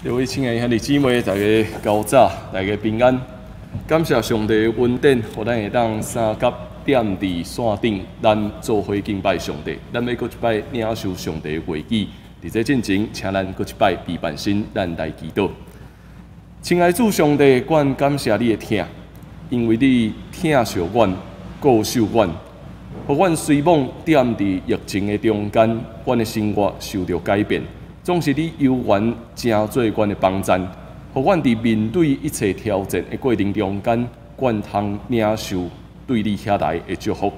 各位亲爱的兄弟姊妹，大家高早，大家平安。感谢上帝的恩典，互咱会当三甲点伫山顶，咱做伙敬拜上帝。咱要搁一摆领受上帝的话语。伫这进前，请咱搁一摆备办心，咱来祈祷。亲爱主上帝，阮感谢你的听，因为你听受阮，顾受阮，互阮随梦点伫疫情的中间，阮的生活受到改变。总是你有缘正做阮的帮衬，互阮伫面对一切挑战的过程中间，阮通领受对你遐来的祝福。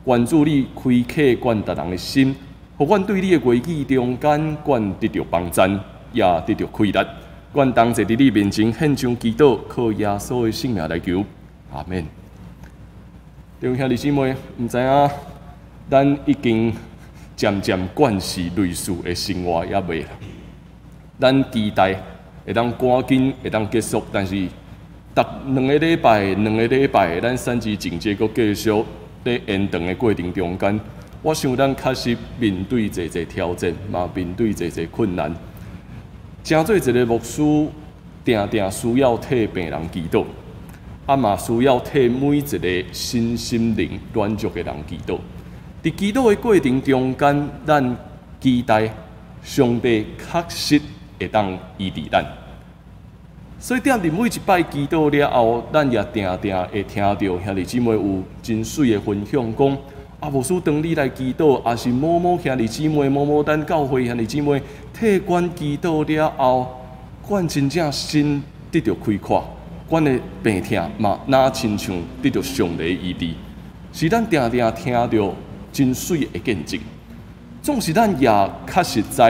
愿主你开启阮逐人的心，互阮对你的话语中间，阮得到帮衬，也得到开力。阮同齐伫你面前献上祈祷，靠耶稣的性命来求，阿门。弟兄兄弟姊妹，毋知影咱已经渐渐惯势类似的生活也未啦。咱期待会当赶紧会当结束，但是逐两个礼拜，咱三级警戒阁继续在延长的过程中间，我想咱确实面对侪挑战，嘛面对侪困难。诚做一个牧师，定定需要替病人祈祷，嘛需要替每一个身心灵软弱的人祈祷。伫祈祷的过程中间，咱期待上帝确实会当医治咱。所以点伫每一摆祈祷了后，咱也定会听到兄弟姊妹有真水的分享，讲牧师当你来祈祷，也是某某兄弟姊妹、某咱教会兄弟姊妹替阮祈祷了后，阮真正心得到开阔，阮的病痛嘛哪亲像得到上帝的医治，是咱定听到真水的见证。总是咱也确实知，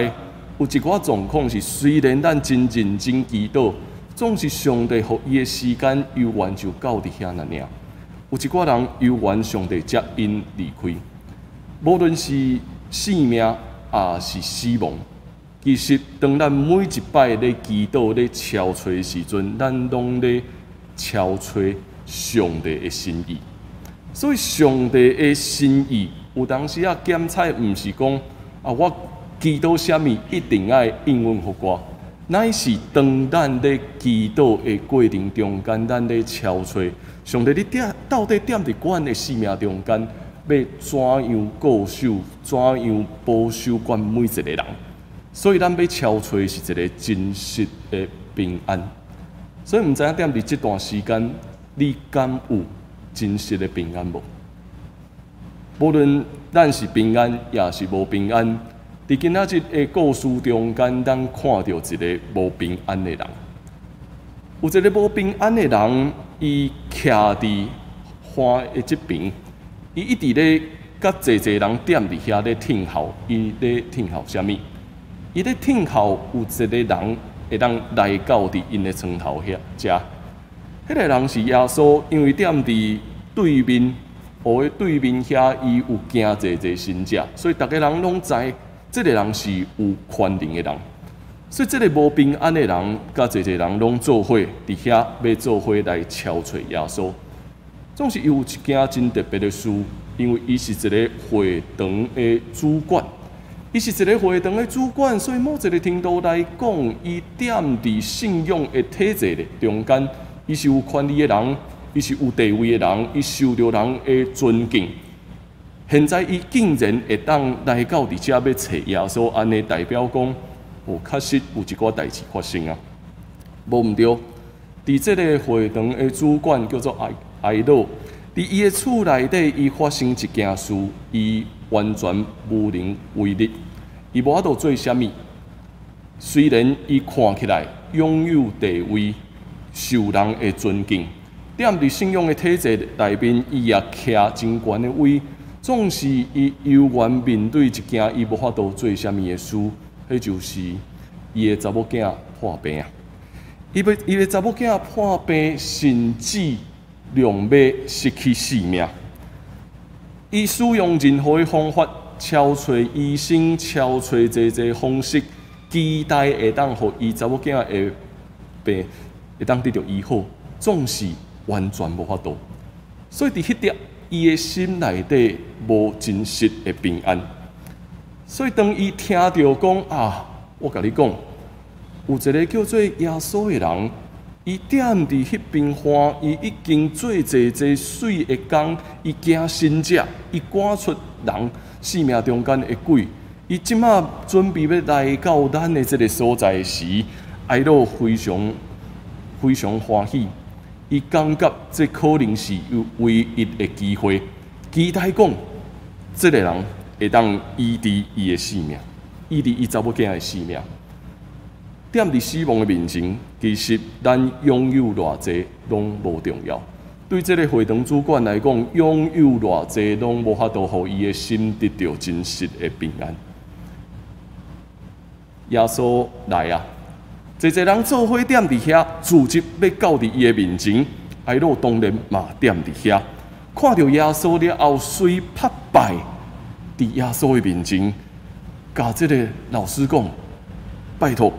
有一寡状况是虽然咱真认真祈祷，总是上帝予伊的时间犹原就到伫遐那尔。有一寡人犹原上帝接因离开，无论是性命也是死亡。其实，当咱每一摆咧祈祷、咧敲吹的时阵，咱拢咧敲吹上帝的心意。所以，上帝的心意有当时啊，检采毋是讲我祈祷啥物一定要应允互我，乃是当咱咧祈祷的过程中间，咱咧敲吹。上帝，你到底踮伫阮的生命中间，要怎样固守、怎样保守阮每一个人？所以，咱要敲吹是一个真实的平安。所以，毋知影踮伫这段时间，你敢有真实的平安无？无论咱是平安，也是无平安，伫今仔日的故事中间，咱看到一个无平安的人。有一个无平安的人，伊徛伫花的这边，伊一直咧甲侪人踮伫遐咧听候，伊咧听候啥物？伊咧听候有一个人会当来到伫因的床头遐食。迄个人是耶稣，因为踮伫对面，湖的对面遐，伊有行侪神者，所以逐个人拢知，这个人是有权能的人。所以，这个无平安的人，甲侪人拢做伙伫遐，要做伙来敲吹耶稣。总是有一件真特别的事，因为伊是一个会堂的主管，伊是一个会堂的主管，所以某一个程度来讲，伊踮伫信仰的体制的中间，伊是有权利的人，伊是有地位的人，伊受到人的尊敬。现在伊竟然会当来到伫遮要找耶稣，安尼代表讲。确实有一寡代志发生啊，无毋对。伫这个会堂的主管叫做艾罗，伫伊的厝内底，伊发生一件事，伊完全无能为力，伊无法度做啥物。虽然伊看起来拥有地位，受人的尊敬，踮伫信仰的体制内面，伊也徛真悬的位，总是伊犹原面对一件伊无法度做啥物的事。迄就是伊的查某囝破病啊！伊的查某囝破病，甚至两要失去性命。伊使用任何的方法，敲找医生，敲找侪方式，期待会当互伊查某囝的病会当得到医好，总是完全无法度。所以伫迄点，伊的心内底无真实的平安。所以，当伊听到讲我甲你讲，有一个叫做耶稣的人，伊踮伫迄边花，伊已经做济水的工，伊惊神者，伊赶出人性命中间的鬼。伊即马准备要来到咱的这个所在时，哀乐非常欢喜。伊感觉这可能是唯一的机会，期待讲，这个人会当医治伊的性命，医治伊查某囝的性命。踮伫死亡的面前，其实咱拥有偌济拢无重要。对这个会堂主管来讲，拥有偌济拢无法度互伊的心得到真实的平安。耶稣来啊！济人做伙踮伫遐，自责要到伫伊的面前，哀乐当然嘛踮伫遐，看到耶稣了后，随拍拜伫耶稣的面前，甲这个老师讲：拜托，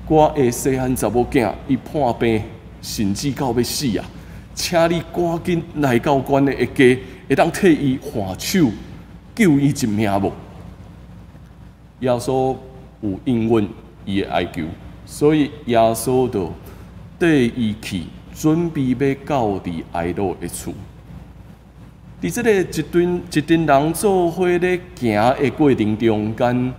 我的细汉查某囝伊破病，甚至到要死啊！请你赶紧来到阮的家，会当替伊还手，救伊一命无？耶稣有应允伊的哀求。所以耶稣就带伊去，准备要到伫哀乐的厝。伫这个一群人做伙咧行的过程中间，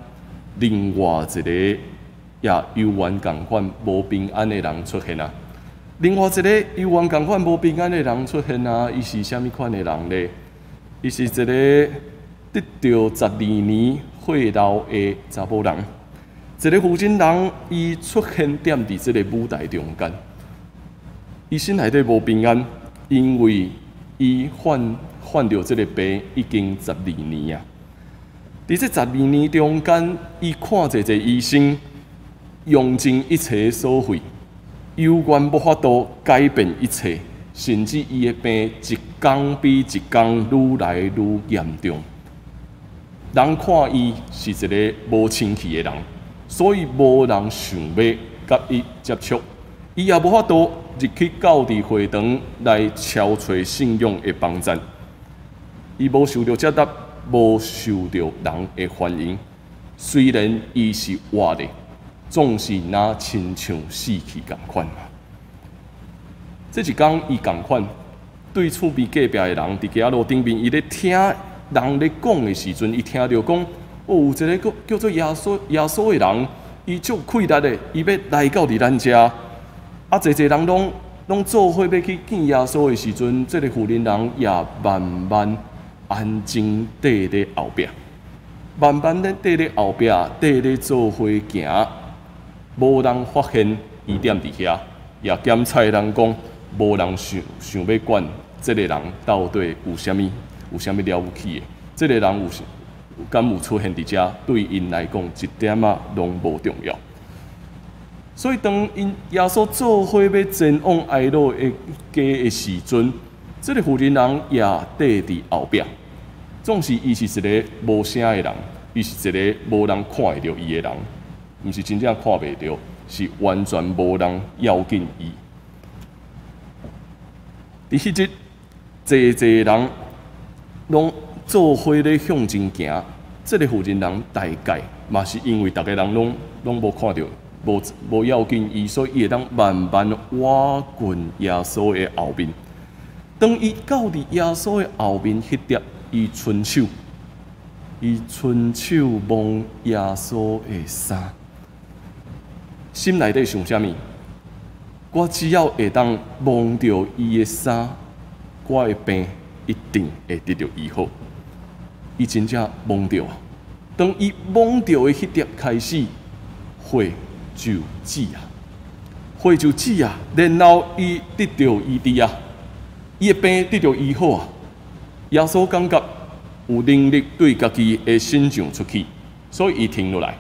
另外一个也犹原共款无平安的人出现啊。另外一个犹原共款无平安的人出现啊，伊是啥物款的人呢？伊是一个得到12年血流的查某人。一个负责人，伊出现踮伫这个舞台中间，伊心内底无平安，因为伊患着这个病已经12年啊。伫这12年中间，伊看一个医生，用尽一切所费，犹原无法度改变一切，甚至伊的病一天比一天愈来愈严重。人看伊是一个无清气的人。所以无人想要甲伊接触，伊也无法度入去到伫会堂来敲找信仰的帮助。伊无受到接纳，无受到人的欢迎。虽然伊是活的，总是若亲像死去共款嘛。这一天伊共款，对厝边隔壁的人伫街路顶面，伊咧听人咧讲的时阵，伊听到讲。哦，有一个叫做耶稣的人，伊足气力的，伊要来到伫咱遮。啊，济人拢做伙要去见耶稣的时阵，这个妇人人也慢慢安静伫咧后壁，慢慢咧伫咧后壁，伫咧做伙行，无人发现伊踮伫遐，也检查人讲，无人想要管这个人到底有啥物了不起的，这个人敢有出现伫遮，对因来讲一点仔拢无重要。所以当耶稣做伙要前往哀乐的家的时阵，这个妇人人也缀伫后壁。总是伊是一个无声的人，伊是一个无人看会到伊的人，毋是真正看袂到，是完全无人要紧伊。伫迄日，济人拢做伙咧向前行，这个妇人人大概嘛是因为大家人拢无看到，无要紧伊，所以伊会当慢慢挖近耶稣的后面。当伊到伫耶稣的后面迄碟，伊伸手摸耶稣的衫，心内底想啥物？我只要会当摸到伊的衫，我的病一定会得到医好。伊真正摸到啊！当伊摸到的迄碟开始，血就止啊，血就止啊，然后伊得到医治啊，伊的病得到医好啊。耶稣感觉有能力对家己的伸上出去，所以伊停落来。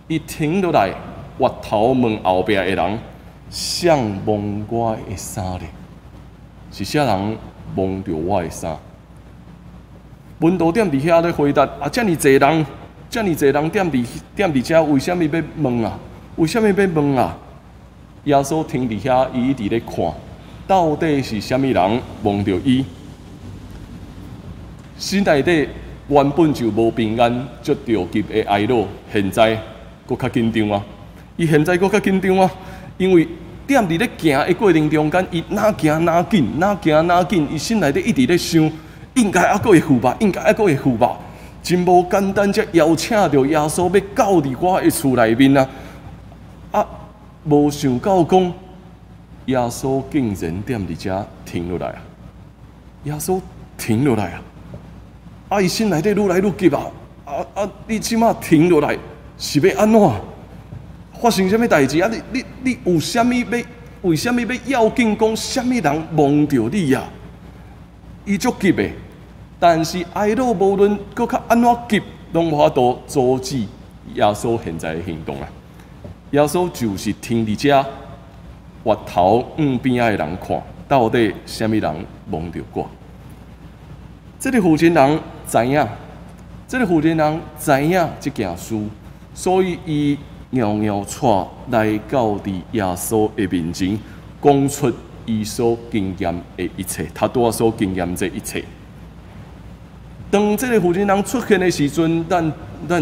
伊停落来，回头问后壁的人：谁摸我的衫咧？是啥人摸着我的衫？文道点伫遐咧回答：啊，遮尔济人踮伫遮，为虾米要问啊？为虾米要问啊？耶稣停伫遐，伊一直咧看，到底是虾米人摸着伊？心内底原本就无平安，足着急的哀乐，现在搁较紧张啊！伊现在搁较紧张啊，因为踮伫咧行的过程中间，伊哪行哪紧，哪行哪紧，伊心内底一直咧想，应该还阁会赴吧，应该还阁会赴吧。真无简单，才邀请到耶稣要到伫我的厝内面啊！啊，无想到讲，耶稣竟然踮伫遮停落来啊！耶稣停落来啊！啊，伊心内底愈来愈急啊！你即马停落来是要安怎？发生什么代志啊？你有啥物要？为什么要要紧讲？什么人望着你啊？伊足急的。但是哀乐无论搁较安怎急，拢无法度阻止耶稣现在的行动啊！耶稣就是停伫遮，回头向边仔的人看，到底什么人望着我？这个负责人知影，这件事，所以伊悄悄带来到伫耶稣的面前，讲出伊所经验的一切，他拄仔所经验这一切。当这个负责人出现的时阵，咱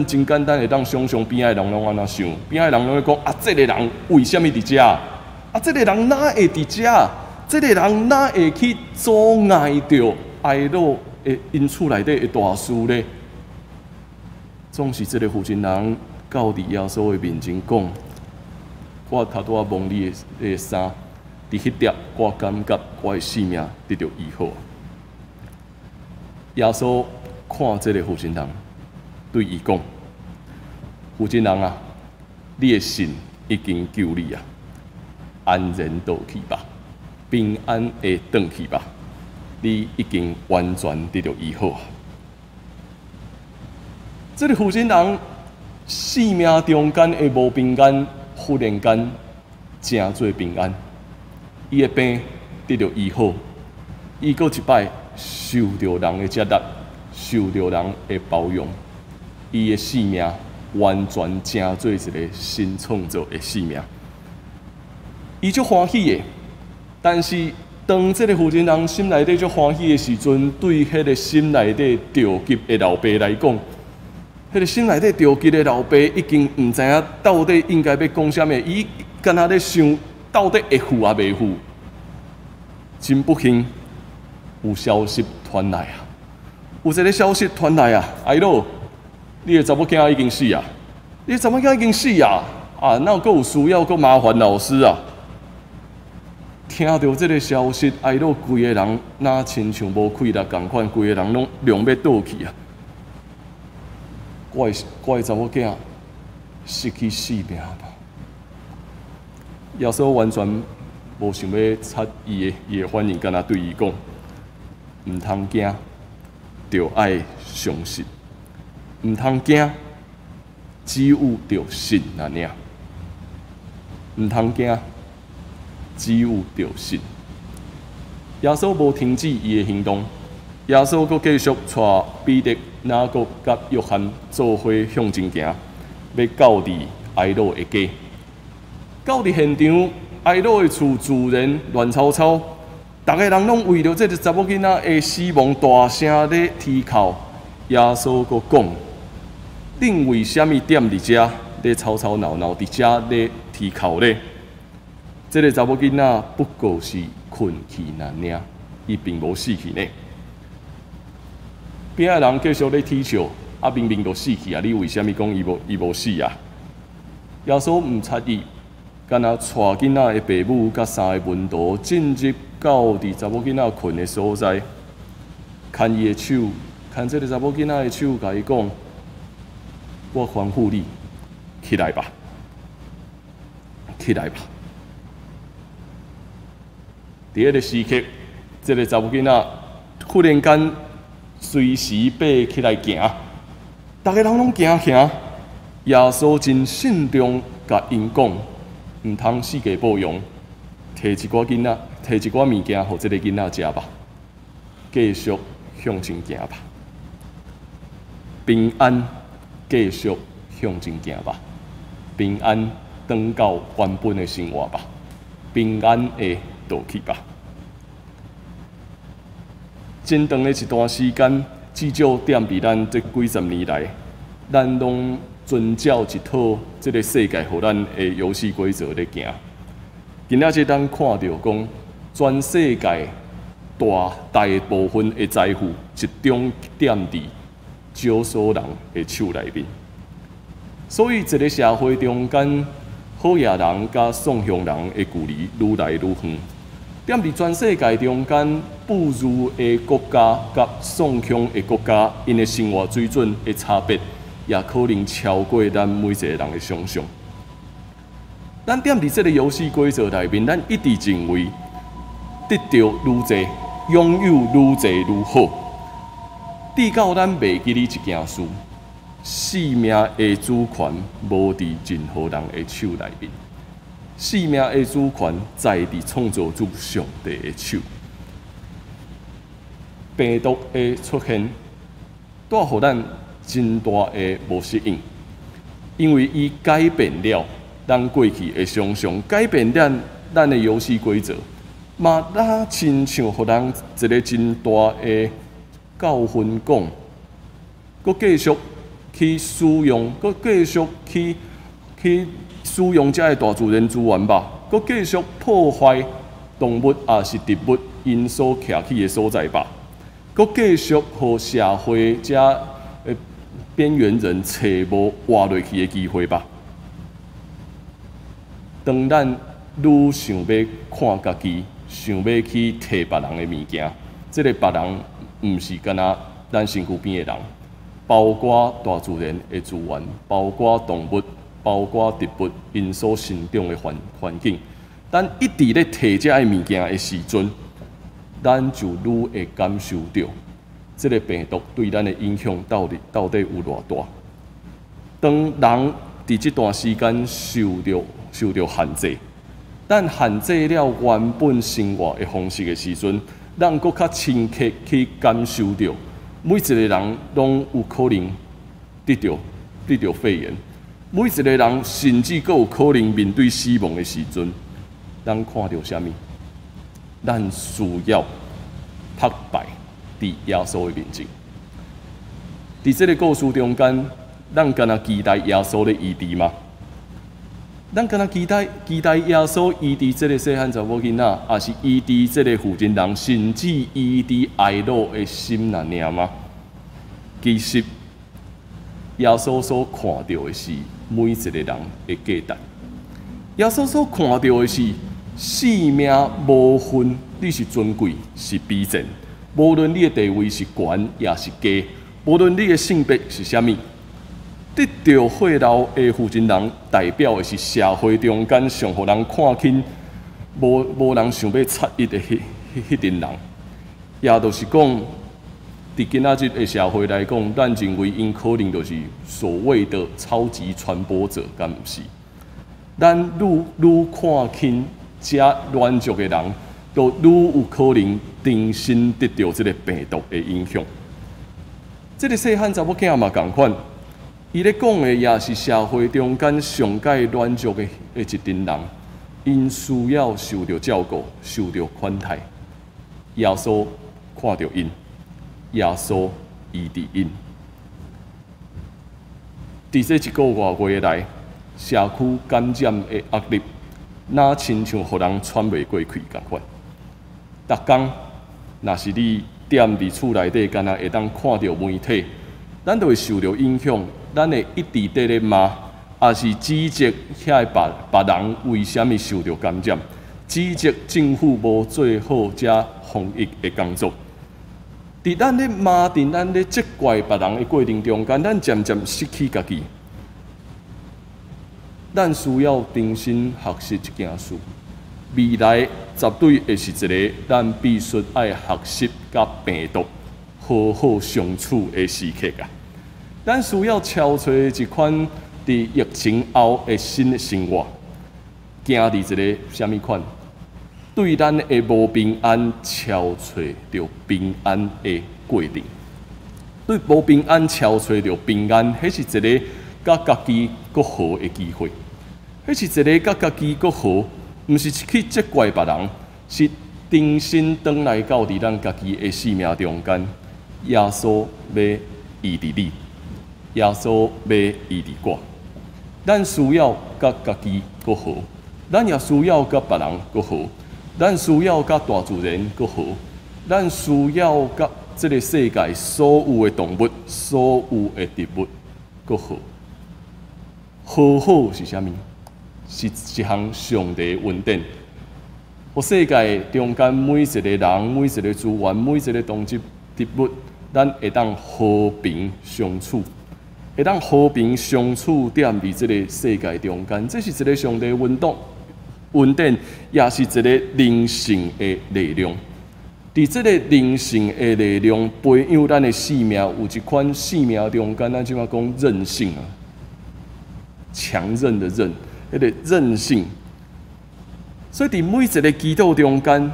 真简单会当想象边仔的人拢安怎想，边仔的人拢会讲啊，这个人为什么伫遮？啊，这个人哪会伫遮？这个人哪会去阻碍着哀乐的因厝内底的大事呢？总是这个负责人到伫耶稣的面前讲，我头拄仔摸你的衫，伫迄点，我感觉我的性命得到医好。耶稣看这个负责人，对伊讲：“负责人啊，你的信已经救你啊，安然倒去吧，平安的转去吧，你已经完全得到医好啊。”这个负责人生命中间的无平安，忽然间真做平安，伊的病得到医好，伊搁一摆受到人的接纳，受到人的包容，伊的生命完全成做一个新创造的生命，伊足欢喜的。但是当这个负责人心内底足欢喜的时阵，对迄个心内底着急的老爸来讲，迄个心内底着急的老爸已经唔知影到底应该要讲啥物，伊干那咧想到底会赴啊袂赴？真不幸，有消息传来啊！有一个消息传来啊！哎喽，你的查某囝已经死啊！你的查某囝已经死啊！啊，哪有有需要，搁麻烦老师啊！听到这个消息，哎喽，规个人哪亲像无气力共款，规个人拢凉要倒去啊！我的查某囝失去性命吧！耶稣完全无想要插伊的反应，敢若对伊讲：唔通惊，着爱相信；唔通惊，只有着信那尔；唔通惊，只有着信。耶稣无停止伊的行动，耶稣阁继续带彼得、雅各甲约翰做伙向前行，要到伫哀乐的家。到伫现场，哀乐的厝自然乱糟糟，逐个人拢为着这个查某囡仔的死亡大声咧啼哭。耶稣阁讲：“恁为虾米踮伫遮咧吵吵闹闹，伫遮咧啼哭咧？这个查某囡仔不过是困去那尔，伊并无死去呢。”边仔人继续咧啼笑，啊明明就死去啊！你为虾米讲伊无死啊？耶稣唔插伊。干那带囡仔的爸母甲三个门徒进入到伫查某囡仔困的所在，牵伊的手，牵这个查某囡仔的手，甲伊讲：“我吩咐你，起来吧，起来吧。”伫迄个时刻，这个查某囡仔忽然间随时爬起来行，逐个人拢行。耶稣真慎重甲因讲。唔通四界保养，摕一寡囡仔，摕一寡物件，互这个囡仔食吧。继续向前行吧，平安继续向前行吧，平安回到原本的生活吧，平安的倒去吧。真长的一段时间，至少踮伫咱这几十年来，咱拢遵照一套这个世界互咱的游戏规则咧行。今仔日咱看到讲，全世界大部分的财富集中点伫少数人的手内面，所以一个社会中间，好野人甲送向人的距离愈来愈远。踮伫全世界中间，富裕的国家甲送穷的国家，因的生活水准的差别，也可能超过咱每一个人的想象。咱踮伫这个游戏规则内面，咱一直认为得到愈侪，拥有愈侪愈好。直到咱袂记哩一件事：生命的主权无伫任何人的手内面。生命的主权在伫创造主上帝的手。病毒的出现，带互咱真大的无适应，因为伊改变了咱过去的想象，改变了咱的游戏规则，嘛，咱亲像互人一个真大的教训讲，佮继续去使用，佮继续去使用这个大自然资源吧，佮继续破坏动物也是植物因所徛起的所在吧，佮继续互社会这边缘人找无活落去的机会吧。当咱愈想要看家己，想要去摕别人的物件，这个别人毋是干那咱身躯边的人，包括大自然的资源，包括动物。包括植物因所生长的环境，咱一直咧摕这个物件的时阵，咱就愈会感受到这个病毒对咱的影响到底有偌大。当人伫这段时间受到限制，咱限制了原本生活的方式的时阵，咱搁较深刻去感受到，每一个人拢有可能得到肺炎。每一个人甚至阁有可能面对死亡的时阵，咱看到啥物？咱需要拍败伫耶稣的面前。伫这个故事中间，咱敢若期待耶稣的医治吗？咱敢若期待耶稣医治这个细汉查某囡仔，也是医治这个负心人，甚至医治哀乐的心难吗？其实，耶稣所看到的是每一个人的价值。耶稣所看到的是生命无分你是尊贵是卑贱，无论你的地位是悬也是低，无论你的性别是啥物，得到血流的负心人，代表的是社会中间上互人看轻、无人想要插伊的迄群人，也就是讲。伫今仔日的社会来讲，咱认为因可能就是所谓的超级传播者，敢毋是？咱愈看轻这软弱的人，就愈有可能真心得到这个病毒的影响。这个细汉查某囝嘛共款，伊咧讲的也是社会中间上界软弱的一群人，因需要受到照顾、受到款待。耶稣看到因。耶稣医治因，伫这一个月来，社区感染的压力，哪亲像互人喘袂过气共款。逐工，若是你踮伫厝内底，敢若会当看到媒体，咱就会受到影响，咱会一直伫咧骂，也是指责遐别人为虾米受到感染，指责政府无做好这防疫的工作。伫咱咧骂、伫咱咧责怪别人的过程中间，咱渐渐失去家己。咱需要重新学习一件事，未来绝对会是一个咱必须爱学习甲病毒好好相处的时刻啊！咱需要敲找一款伫疫情后的新的生活，行伫一个啥物款？对咱的无平安，敲找着平安的过程；对无平安，敲找着平安，迄是一个甲家己更好的机会。迄是一个甲家己更好，毋是去责怪别人，是重新转来到伫咱家己的生命中间。耶稣要医治你，耶稣要医治我。咱需要甲家己搁好，咱也需要甲别人搁好，咱需要甲大自然搁好，咱需要甲这个世界所有的动物、所有的植物搁好。好好是啥物？是一项上帝恩典。我世界中间每一个人、每一个资源、每一个动植物，咱会当和平相处，会当和平相处踮伫这个世界中间，这是一个上帝恩典，也是一个灵性的力量。伫这个灵性的力量培养咱的生命，有一款生命中间，咱即马讲韧性啊，强韧的韧，迄个韧性。所以，伫每一个祈祷中间，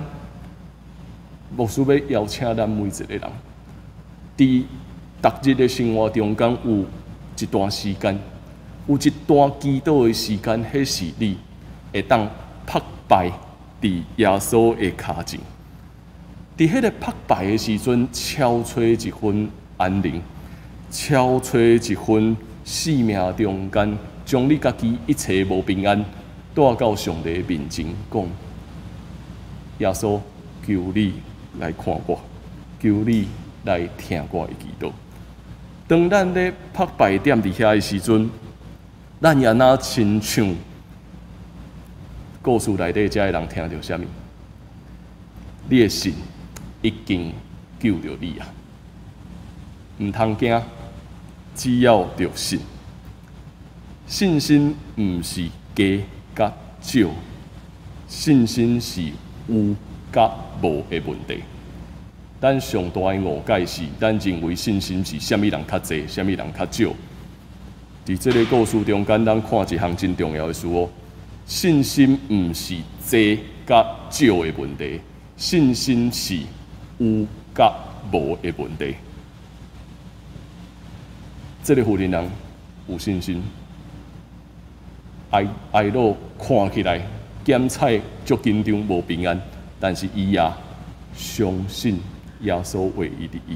牧师要邀请咱每一个人，伫逐日的生活中间有一段时间，有一段祈祷的时间，迄是你会当拍败伫耶稣的脚前。伫迄个拍败的时阵，超找一份安宁，超找一份生命中间，将你家己一切无平安。带到上帝的面前，讲：耶稣，求你来看我，求你来听我的祈祷。当咱咧拍败点伫遐的时阵，咱也若亲像故事内底遮个人听到啥物？你的神已经救着你啊！唔通惊，只要着信。信心唔是假甲少，信心是有甲无的问题。咱上大的误解是，咱认为信心是啥物人较济，啥物人较少。伫这个故事中间，咱看一项真重要的事哦。信心唔是济甲少的问题，信心是有甲无的问题。这个富人人有信心。哀乐看起来检菜足紧张无平安，但是伊也相信耶稣为伊的伊。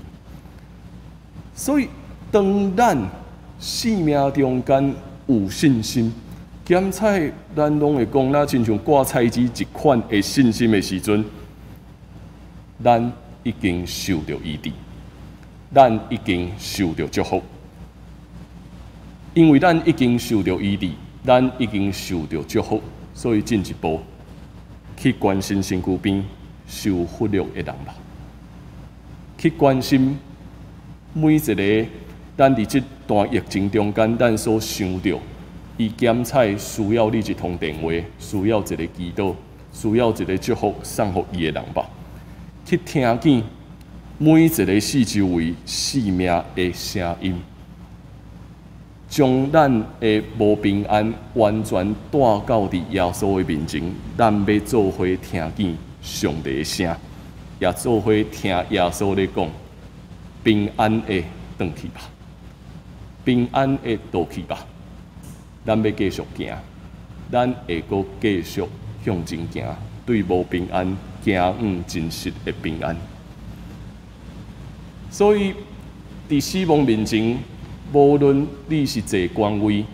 所以，当咱生命中间有信心，检菜咱拢会讲，那亲像挂菜籽一款的信心的时阵，咱已经受到医治，咱已经受到祝福，因为咱已经受到医治。咱已经受到祝福，所以进一步去关心身躯边受忽略的人吧，去关心每一个咱伫这段疫情中间，咱所想到，伊检菜需要你一通电话，需要一个祈祷，需要一个祝福送予伊的人吧，去听见每一个四周围生命的声音。将咱的无平安完全带到伫耶稣的面前，咱要做伙听见上帝的声，也做伙听耶稣咧讲：平安的转去吧，平安的倒去吧。咱要继续行，咱会阁继续向前行，对无平安行向真实的平安。所以，伫死亡面前。无论你是坐官位、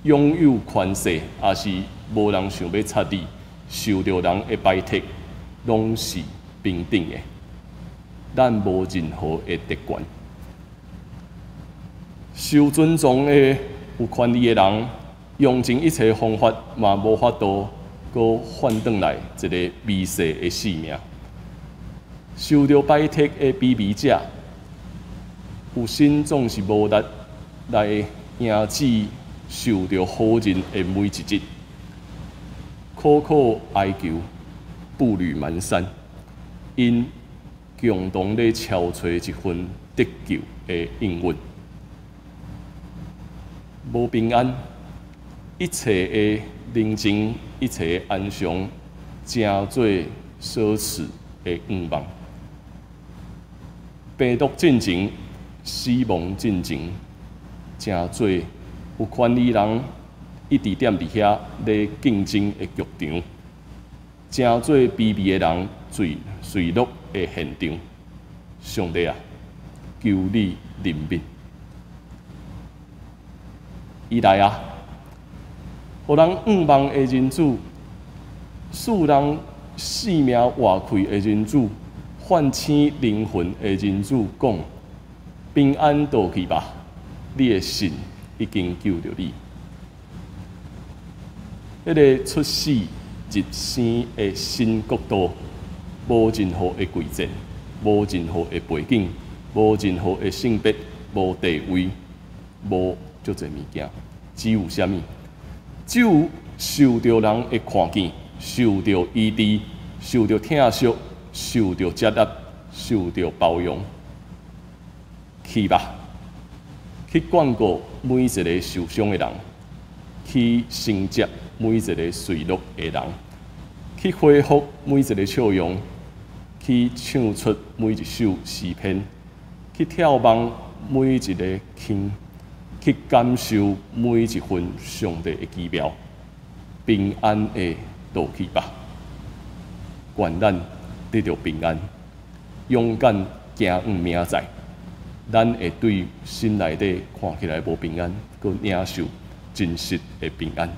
拥有权势，还是无人想要插你，受到人的排斥，拢是平等的。咱无任何的特权。受尊重的有权利的人，用尽一切方法，嘛无法度搁换转来一个微细的性命。受到排斥的卑微者，有心总是无力。来迎接受到好人的每一日，苦苦哀求，步履蹒跚，因共同咧敲找一份得救的应允。无平安，一切的宁静，一切的安详，正做奢侈的愿望。病毒进前，死亡进前。正做有权利人一直踮伫遐咧竞争的剧场，正做卑微的人坠落的现场。上帝啊，求你怜悯。伊来啊，互人5万的人主，使人性命活开的人主，唤醒灵魂的人主讲：平安倒去吧，你的神已经救着你。迄个出世入生的新国度，无任何的贵贱，无任何的背景，无任何的性别，无地位，无足侪物件，只有啥物？只有受着人的看见，受着医治，受着疼惜，受着接纳，受着包容。去吧，去眷顾每一个受伤的人，去承接每一个碎落的人，去恢复每一个笑容，去唱出每一首诗篇，去眺望每一个轻，去感受每一份上帝的奇妙，平安的倒去吧。愿咱得到平安，勇敢行往明仔载。咱会对心内底看起来无平安，佮领受真实的平安。